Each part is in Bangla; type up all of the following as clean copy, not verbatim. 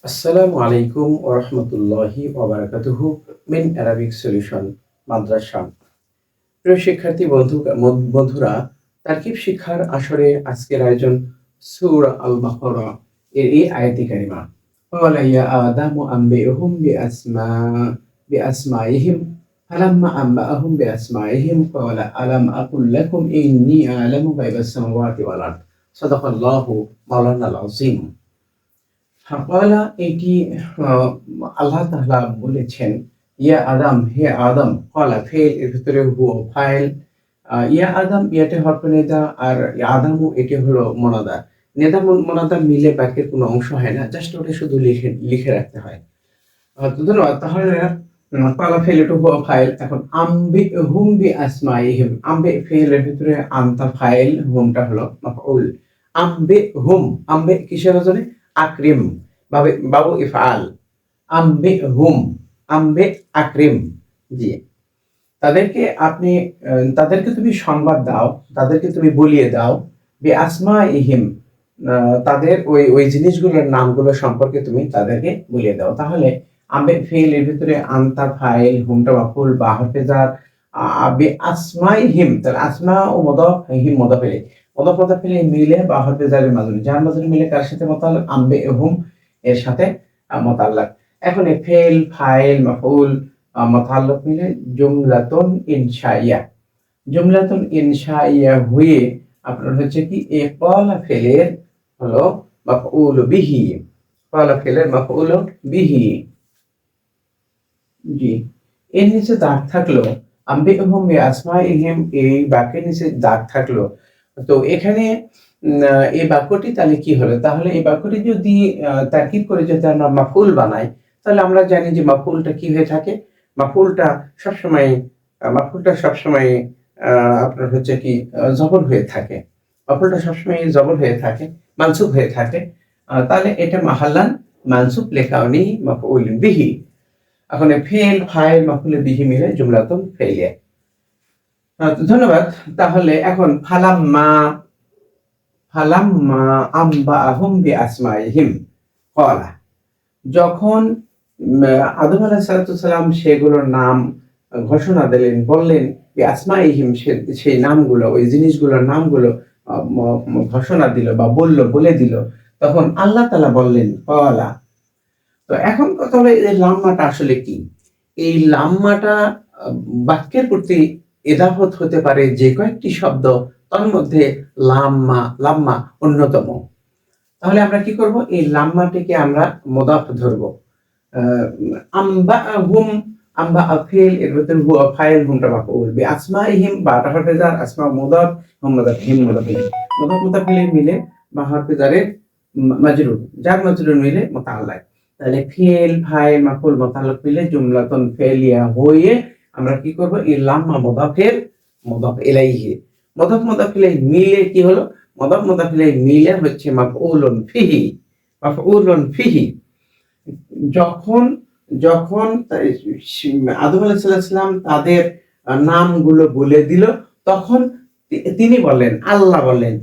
আসসালামু আলাইকুম ওয়া রাহমাতুল্লাহি ওয়া বারাকাতুহু মিন অ্যারাবিক সলিউশন মাদ্রাসা। প্রিয় শিক্ষার্থী বন্ধুরা, তারকিব শিক্ষার আসরে আজকের আয়োজন সূরা আল বাকারা এর এই আয়াতে কারিমা। ক্বালা ইয়া আদামু আনবিউহুম বিআসমাইহিম ফালাম্মা আনবাআহুম বিআসমাইহিম ক্বালা আলাম আকুল লাকুম ইন্নী আ'লামু গায়বাস সামাওয়াতি ওয়াল আরদ। সাদাকাল্লাহু মাওলানাল আযীম। ফাকালা এটি আল্লাহ তাআলা বলেছেন, ইয়া আদম, হে আদম। ক্বালা ফেল, এর ভিতরে হুয়া ফাইল। ইয়া আদম ইয়াতে হরফ নিদা, আর আদামু এটি হলো মুনাদা। নিদা মুনাদা মিলে বাক্যের কোনো অংশ হয় না, জাস্ট ওটা শুধু লিখে রাখতে হয়। তো ধন্যবাদ। তাহলে ক্বালা ফেল এটা হুয়া ফাইল। এখন আনবিহুম বিআসমাইহিম, আনবি ফেলের ভিতরে আনতা ফাইল, হুমটা হলো মাফউল। আনবিহুম, আনবি কিসের ওজনে? আকরিম, বাবু ইফআল। আনবিহুম, আনবি আকরিম। জি, তাদেরকে আপনি তাদেরকে তুমি সংবাদ দাও, তাদেরকে তুমি বলিয়ে দাও। বিআসমাইহিম, তাদের ওই ওই জিনিসগুলোর নামগুলো সম্পর্কে তুমি তাদেরকে বলিয়ে দাও। তাহলে আবে ফেল এর ভিতরে আনতা ফাইল, হুমটা মাফুল, বা হরফে জার। বিআসমাইহিম, তাহলে আসমা ও মুদাফ, হিম মুদাফ ইলাইহি। মুদাফ ইলাইহি মিলে বা হরফে জারের মাজরুর, যার মাজরুর মিলে কার সাথে মুতাআল্লিক? আনবিহুম এর সাথে মুতাআল্লিক। এখন এই ফেল, ফাইল, মাফউল, মুতাআল্লিক মিলে জুমলাতুন ইনশাইয়া। জুমলাতুন ইনশাইয়া হয়ে আপনার হচ্ছে কি এ ক্বালা ফেলের হলো মাফউল বিহি। ক্বালা ফেলের মাফউল বিহি। জি, এর নিচে দাগ থাকলো আনবিহুম বিআসমাইহিম, এই বাক্যের নিচে দাগ থাকলো। তো এখানে এই বাক্যটি তাহলে কি হলো? তাহলে এই বাক্যটি যদি তারকিব করে যদি আমরা মাফউল বানাই, তাহলে আমরা জানি যে মাফউলটা কি হয়ে থাকে? মাফউলটা সবসময় মাফউলটা সবসময় আপনার হচ্ছে কি জবর হয়ে থাকে। মাফউলটা সবসময় জবর হয়ে থাকে, মানসুব হয়ে থাকে। তাহলে এটা মাহাল্লান মানসুব লিকাউনি মাফউল বিহি। এখন ফেল, ফাইল, মাফউল বিহি মিলে জুমলাতুন ফেলিয়া। ধন্যবাদ। তাহলে এখন ফালাম্মা আনবাআহুম বিআসমাইহিম ক্বালা, যখন আদম আলাইহিস সালাম সেগুলোর নাম ঘোষণা দিলেন, বললেন বিআসমাইহিম, সেই নামগুলো, ওই জিনিসগুলোর নামগুলো ঘোষণা দিল বা বলে দিল, তখন আল্লাহ তাআলা বললেন ক্বালা। তো এখন কথা হলো এই লাম্মাটা আসলে কি? এই লাম্মাটা বাক্যের প্রতি ইদাফত হতে পারে যে কয়েকটি শব্দ, তার মধ্যে লাম্মা অন্যতম। তাহলে আমরা কি করব? এই লাম্মাটিকে আমরা মুদাফ ধরব। আনবাআহুম, আনবা ফিল, এর ভিতরে হুয়া ফাইল, হুমটা মাফউল। বিআসমাইহিম, বাটা হরফে জার, আসমা মুদাফ, হুম মুদাফ, হিম মুদাফ ইলাইহি। মুদাফ ইলাইহি মিলে বা হরফে জারের মাজরুর, যার মাজরুর মিলে মুতাআল্লিক। তাহলে ফিল, ফাইল, মাফউল, মুতাআল্লিক মিলে জুমলাতুন ফেলিয়া হয়ে আমরা কি করব? এই লাম্মা মুদাফের মুদাফ ইলাইহি, মুদাফ ইলাইহি মিলে কি হলো? মুদাফ ইলাইহি মিলে হচ্ছে মাফউলুন ফিহি। মাফউলুন ফিহি। যখন যখন আদম আলাইহিস সালাম তাদের নামগুলো বলে দিল, তখন তিনি বললেন, আল্লাহ বললেন।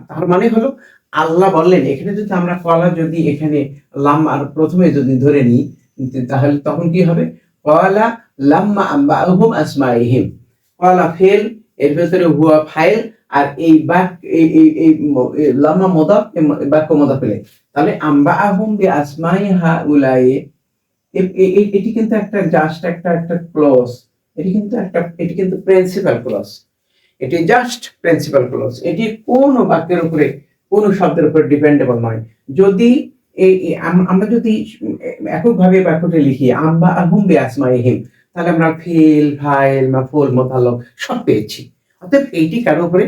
তার মানে হলো আল্লাহ বললেন। এখানে যদি আমরা ক্বালা যদি এখানে লাম আর প্রথমে যদি ধরে নিই, তাহলে তখন কি হবে? ক্বালা লাম্মা আনবাআহুম আসমাইহিম। ক্বালা ফেল, এর ভিতরে হুয়া ফাইল, আর এই বাক্য এই লাম্মা মুদাফ, বাক্য মুদাফ ইলাইহি। তাহলে আনবাআহুম বিআসমাই হাউলাই, এটি কিন্তু একটা জাস্ট একটা ক্লজ। এটি কিন্তু প্রিন্সিপাল ক্লজ। এটি জাস্ট প্রিন্সিপাল ক্লজ। এটি কোন বাক্যের উপরে, কোন শব্দের উপরে ডিপেন্ডেবল নয়। যদি আমরা যদি এককভাবে বাক্যটি লিখি আনবাআহুম বিআসমাইহিম, তাহলে আমরা ফিল, ফাইল, মাফউল, মুতাআল্লিক সব পেয়েছি। অতএব এইটি কারো উপরে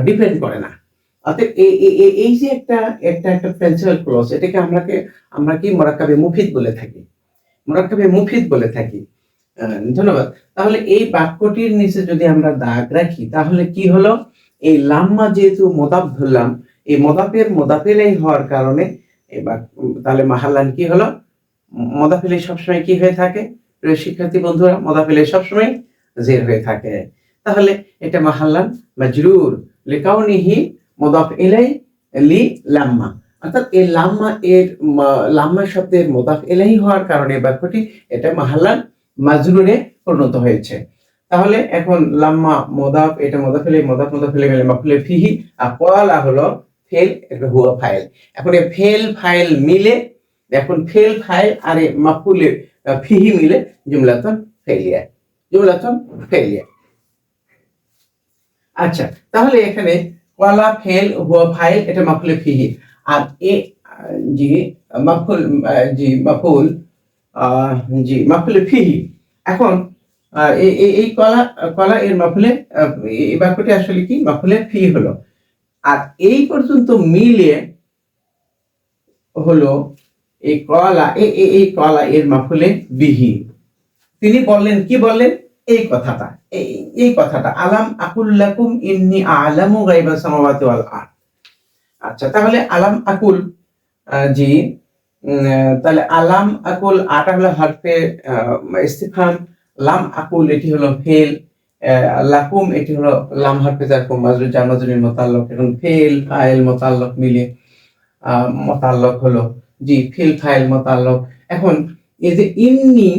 ডিপেন্ড করে না। অতএব এই যে একটা প্রিন্সিপাল ক্লজ, এটাকে আমরা কি মুরাক্কাবে মুফিদ বলে থাকি। মুরাক্কাবে মুফিদ বলে থাকি। ধন্যবাদ। তাহলে এই বাক্যটির নিচে যদি আমরা দাগ রাখি, তাহলে কি হলো? এই লাম্মা যেহেতু মুদাফ ধরলাম, এই মুদাফ ইলাইহি হওয়ার কারণে তাহলে মাহাল্লান কি হলো? মুদাফ ইলাইহি সবসময় কি হয়ে থাকে? প্রিয় শিক্ষার্থী বন্ধুরা, মুদাফ ইলাইহি সবসময় জের হয়ে থাকে। তাহলে এটা মাহাল্লান মাজরুর লিকাউনিহি মুদাফ ইলাইহি লি লাম্মা। অর্থাৎ এই লাম্মা শব্দের মুদাফ ইলাইহি হওয়ার কারণে বাক্যটি এটা মাহাল্লাল মাজরুরে পরিণত হয়েছে। তাহলে এখন লাম্মা মুদাফ, এটা মুদাফ ইলাইহি মিলে মাফউলে ফিহি, আর ক্বালা হলো ফেল, এটা হুয়া ফাইল। এখন এই ফেল ফাইল মিলে, এখন ফেল ফাইল আর এই মাফউলে ফিহি মিলে জুমলাতুন ফেলিয়া। আচ্ছা, তাহলে এখানে ক্বালা ফেল হুয়া ফাইল, এটা মাফউলে ফিহি, আর এ জি মাফউল মাফউলে ফিহি। এখন এই ক্বালা এর মাফউলে, এই বাক্যটি আসলে কি মাফউলে ফিহি হলো। আর এই পর্যন্ত মিলে হলো এই ক্বালা এর মাফউলে বিহি। তিনি বললেন, কি বললেন? এই কথাটা আলাম আকুল লাকুম ইন্নী আ'লামু গায়বাস সামাওয়াতি ওয়াল আরদ। আচ্ছা, তাহলে আলাম আকুল, জি তাহলে আলাম আকুল, আটা হলো হরফে ইস্তিফহাম, লাম আকুল এটি হলো ফেল, লাকুম এটি হলো লাম হরফে জার মাজরুর জার মাজরুরের মুতাল্লাক। এখন ফেল ফাইল মুতাল্লাক মিলে মুতাল্লাক হলো, জি ফেল ফাইল মুতাল্লাক। এখন এই যে ইন্নী,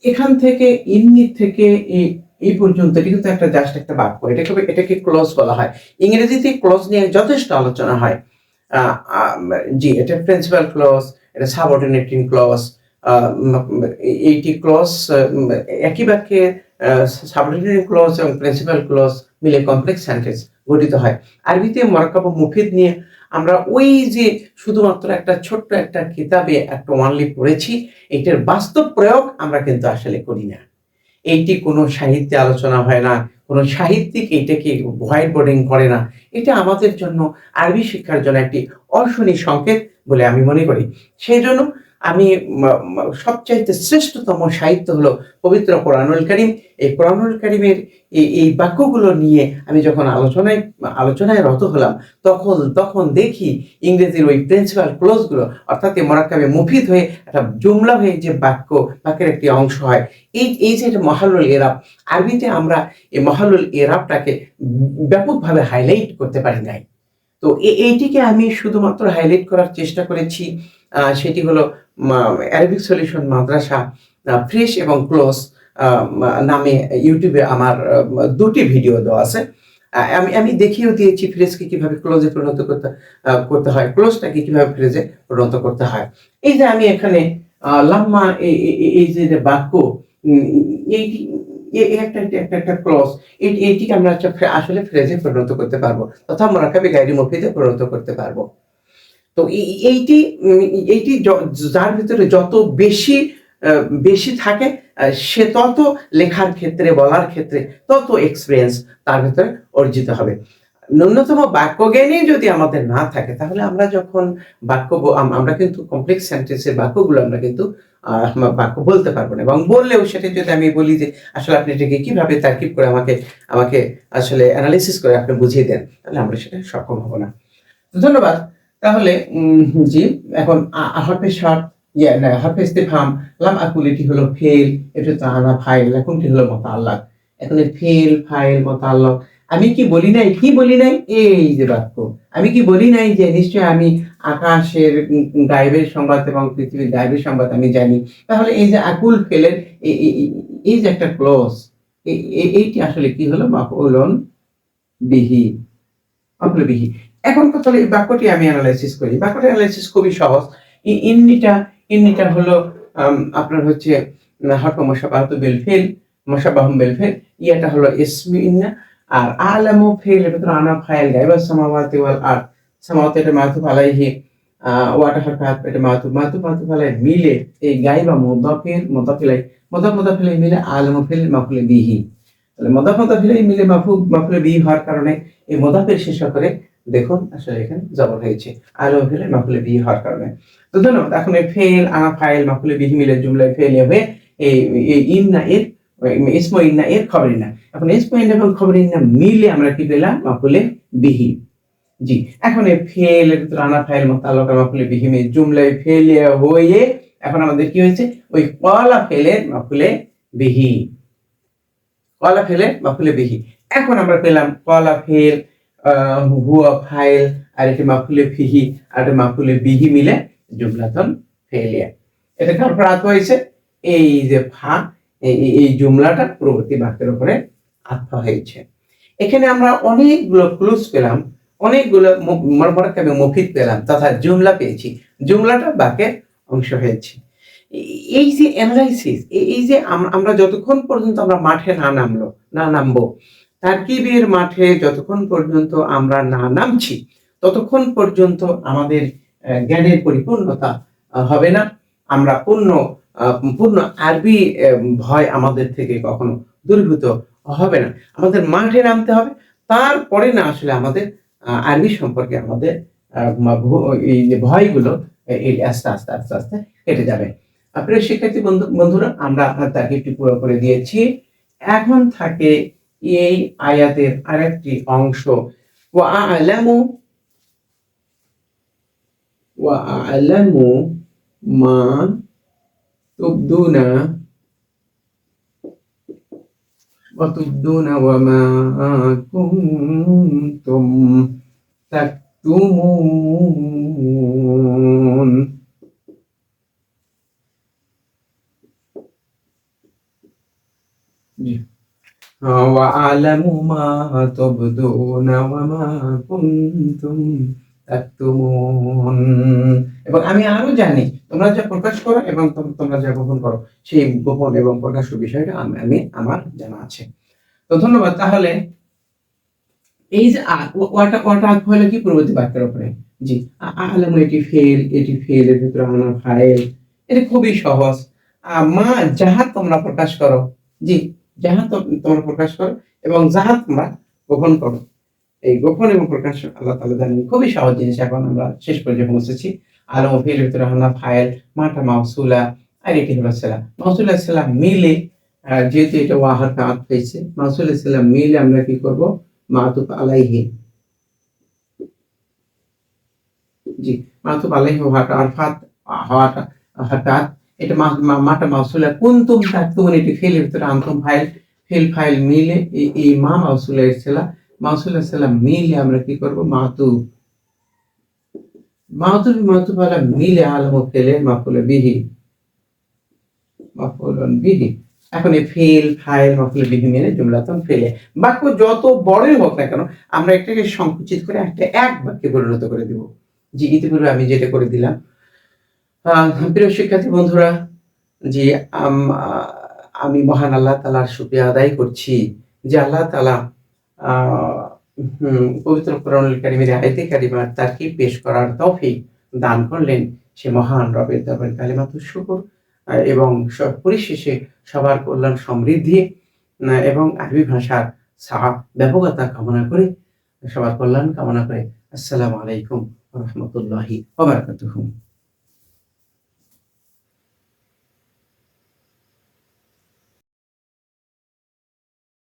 এখান থেকে ইন্নি থেকে এই পর্যন্ত এটি কিন্তু একটা জাস্ট একটা বাক্য, এটাকে ক্লজ বলা হয়। ইংরেজিতে ক্লজ নিয়ে যথেষ্ট আলোচনা হয়। জি, এটা প্রিন্সিপাল ক্লজ, এটা সাবঅর্ডিনেটিং ক্লজ। এইটি ক্লজ একই বাক্যে সাবঅর্ডিনেটিং ক্লজ এবং প্রিন্সিপাল ক্লজ মিলে কমপ্লেক্স সেন্টেন্স গঠিত হয়। আরবিতে মুরাক্কাব ও মুফিদ নিয়ে আমরা ওই যে শুধুমাত্র একটা ছোট্ট একটা কিতাবে একটা ওয়ানলি পড়েছি, এটার বাস্তব প্রয়োগ আমরা কিন্তু আসলে করি না। এইটি কোনো সাহিত্যে আলোচনা হয় না, কোনো সাহিত্যিক এটাকে হোয়াইট বোর্ডিং করে না। এটা আমাদের জন্য, আরবি শিক্ষার জন্য একটি অশনি সংকেত বলে আমি মনে করি। সেই জন্য আমি সবচাইতে শ্রেষ্ঠতম সাহিত্য হলো পবিত্র কোরআনুল কারীম। এই কোরআনুল কারীমের এই বাক্যগুলো নিয়ে আমি যখন আলোচনায় রত হলাম, তখন দেখি ইংরেজির ওই প্রিন্সিপাল ক্লোজগুলো, অর্থাৎ মুরাক্কাবে মুফিদ হয়ে একটা জুমলা হয়ে যে বাক্যের একটি অংশ হয়, এই যে এটা মাহাল্লুল ইরাব, আরবিতে আমরা এই মাহাল্লুল ইরাবটাকে ব্যাপকভাবে হাইলাইট করতে পারি নাই। তো এইটিকে আমি শুধুমাত্র হাইলাইট করার চেষ্টা করেছি। সেটি হলো অ্যারাবিক সলিউশন মাদ্রাসা ফ্রেশ এবং ক্লোজ নামে ইউটিউবে আমার দুটি ভিডিও দেওয়া আছে। আমি দেখিয়েও দিয়েছি ফ্রেজকে কিভাবে ক্লোজে পরিণত করতে হয়, ক্লোজটাকে কিভাবে ফ্রেজে পরিণত করতে হয়। এই যে আমি এখানে লাম্মা এই যে বাক্য, এইটি একটা ক্লজ, এইটিকে আমরা আসলে ফ্রেজে পরিণত করতে পারবো, তথা মুরাক্কাবে গায়রি মুফিদে পরিণত করতে পারবো। তো এইটি যার ভিতরে যত বেশি থাকে, সে তত লেখার ক্ষেত্রে, বলার ক্ষেত্রে তত এক্সপিরিয়েন্স তার ভিতরে অর্জিত হবে। ন্যূনতম বাক্য জ্ঞানই যদি আমাদের না থাকে, তাহলে আমরা যখন আমরা কিন্তু কমপ্লেক্স সেন্টেন্সের বাক্যগুলো আমরা কিন্তু বাক্য বলতে পারবো না, এবং বললেও সেটা যদি আমি বলি যে আসলে আপনি এটাকে কিভাবে তারকিব করে আমাকে আসলে অ্যানালিসিস করে আপনি বুঝিয়ে দেন, তাহলে আমরা সেটা সক্ষম হব না। ধন্যবাদ। তাহলে জি, এখন হরফে শর্ত, হরফে ইস্তিফহাম, লাম আকুল এটি হলো ফেল, এটা তো আনা ফাইল, লাকুমটি হলো মুতাআল্লাক। এখন ফেল ফাইল মুতাআল্লাক, আমি কি বলি নাই, এই যে বাক্য, আমি কি বলি নাই যে নিশ্চয় আমি আকাশের গায়েবের সংবাদ এবং পৃথিবীর গায়েবের সংবাদ আমি জানি। তাহলে এই যে আকুল ফেলের এই যে একটা ক্লজ, এইটি আসলে কি হলো? মাফউলুন বিহি, মাফউল বিহি। এখন তাহলে এই বাক্যটি আমি অ্যানালাইসিস করি। বাক্যটা অ্যানালাইসিস খুবই সহজ। ইন্নিটা হলো আপনার হচ্ছে হরফ মুশাব্বাহাতু বিল ফিল, মুশাব্বাহুম বিল ফিল। ইয়াটা হলো ইসমু ইন্না, আর আলামু ফিল এর ভিতরে আনা ফাইল, গায়বাস সামাওয়াতি ওয়াল আরদ, সামাওয়াতি এটা মাতুফ আলাইহি, ওয়াটা হরফ এটা মাতুফ আলাইহি মিলে এই গায়বা মুদাফ ইলাইহি মিলে আলামু ফিল মাফউল বিহি। তাহলে মুদাফ ইলাইহি মিলে মাফউল বিহি হওয়ার কারণে এই মুদাফের শেষ করে দেখুন আসলে এখানে জবর হয়েছে, আলামু ফিল মাফউল বিহি হওয়ার কারণে। তো ধন্যবাদ। এখন এই ফেল আনা ফাইল মাফউল বিহি মিলে জুমলায় ফেল হবে এই ইন্না এর ইসমু ইন্না এর খবর ইন্না। এখন ইসমু ইন্না এবং খবর ইন্না মিলে আমরা কি পেলাম? মাফউল বিহি। জি, এখন এই ফেল এর ভিতরে আনা ফাইল মুতাআল্লাক মাফউল বিহি মে জুমলায় ফেল হয়ে এখন আমাদের কি হয়েছে? ওই ক্বালা ফেলের মাফউল বিহি, ক্বালা ফেলের মাফউল বিহি। এখন আমরা পেলাম ক্বালা ফেল হুয়া ফাইল, আর একটি মাফুলে ফিহি আর একটি মাফুলে বিহি মিলে জুমলাতুন ফেলিয়া। এটা কার উপর আতফ হয়েছে? এই যে ফা, এই জুমলাটা পূর্ববর্তী বাক্যের উপরে আতফ হয়েছে। এখানে আমরা অনেকগুলো ক্লুজ পেলাম, অনেকগুলো মুরাক্কাব মুফিদ পেলাম, তথা জুমলা পেয়েছি। জুমলাটা বাক্যের অংশ হয়েছে। এই যে অ্যানালাইসিস, এই যে আমরা যতক্ষণ পর্যন্ত আমরা মাঠে না নামবো, তারকিবের মাঠে যতক্ষণ পর্যন্ত আমরা না নামছি, ততক্ষণ পর্যন্ত আমাদের জ্ঞানের পরিপূর্ণতা হবে না। আমরা পূর্ণ আরবি ভয় আমাদের থেকে কখনো দূরীভূত হবে না। আমাদের মাঠে নামতে হবে, তারপরে না আসলে আমাদের আরবি সম্পর্কে আমাদের এই যে ভয়গুলো এই আস্তে আস্তে আস্তে আস্তে কেটে যাবে। প্রিয় শিক্ষার্থী বন্ধুরা, আমরা তারকিবটি পুরো করে দিয়েছি। এখন থাকে এই আয়াতের আরেকটি অংশ, ওয়া আ'লামু মা তুবদুনা ওয়া মা কুনতুম তাকতুমুন। ওয়া আ'লামু মা তুবদুনা ওয়া মা কুনতুম তাকতুমুন। এবং আমি আরো জানি তোমরা যা প্রকাশ করো এবং তোমরা যা গোপন করো, সেই গোপন এবং প্রকাশ্য বিষয়টা আমি আমার জানা আছে। তো ধন্যবাদ। তাহলে এই যে ওয়াটা আতফ হলো কি পূর্ববর্তী বাক্যের উপরে? জি, আ'লামু এটি ফেল, এর ভিতরে আনা ফাইল। এটা খুবই সহজ। মা যাহা তোমরা প্রকাশ করো, জি, যাহা তোমরা প্রকাশ করো এবং যাহা তোমরা গোপন করো, এই গোপন এবং প্রকাশ আল্লাহ তাআলা জানেন। খুবই সহজ জিনিস। এখন আমরা শেষ পর্যায়ে পৌঁছেছি। আ'লামু ফেলের ভিতরে আনা ফাইল, মাটা মাউসুলা, আর এটি হলো সিলা। মাউসুলা সিলা মিলে, যেহেতু এটা ওয়াহাতে আতফ হয়েছে, মাউসুলা সিলা মিলে আমরা কি করব? মাতুফ আলাইহি। জি, মাতুফ আলাইহি হওয়াটা আরফাত, হওয়াটা হঠাৎ, এটা মাটা মাউসুলা। কুনতুম তাকতুমুন, এটি ফেলের ভিতরে আনতুম ফাইল মিলে এই মা মাউসুলা সিলা, মাউসুলা সিলা মিলে আমরা কি করব? মাতুফ আলা মিলে আলামু ফেলের মাফুলে বিহি, মাফুলুন বিহি। এখন এই ফেল, ফাইল, মাফুলে বিহি মিলে জুমলাতুন ফেলে। বাক্য যত বড়ই হোক না কেন, আমরা এটাকে সংকুচিত করে একটা এক বাক্যে পরিণত করে দিব। জি, ইতিপূর্বে আমি যেটা করে দিলাম। প্রিয় শিক্ষার্থী বন্ধুরা, জি, আমি মহান আল্লাহ তাআলার শুকরিয়া আদায় করছি যে আল্লাহ তাআলা পবিত্র কোরআনুল কারীমের আয়াতে কারিমার তারকিব পেশ করার তৌফিক দান করলেন। সে মহান রবের দরবারে কালিমাতুশ শুকর, এবং পরিশেষে সবার কল্যাণ, সমৃদ্ধি এবং আরবি ভাষার ব্যাপকতা কামনা করে, সবার কল্যাণ কামনা করে, আসসালামু আলাইকুম ওয়া রাহমাতুল্লাহি ওয়া বারাকাতুহু।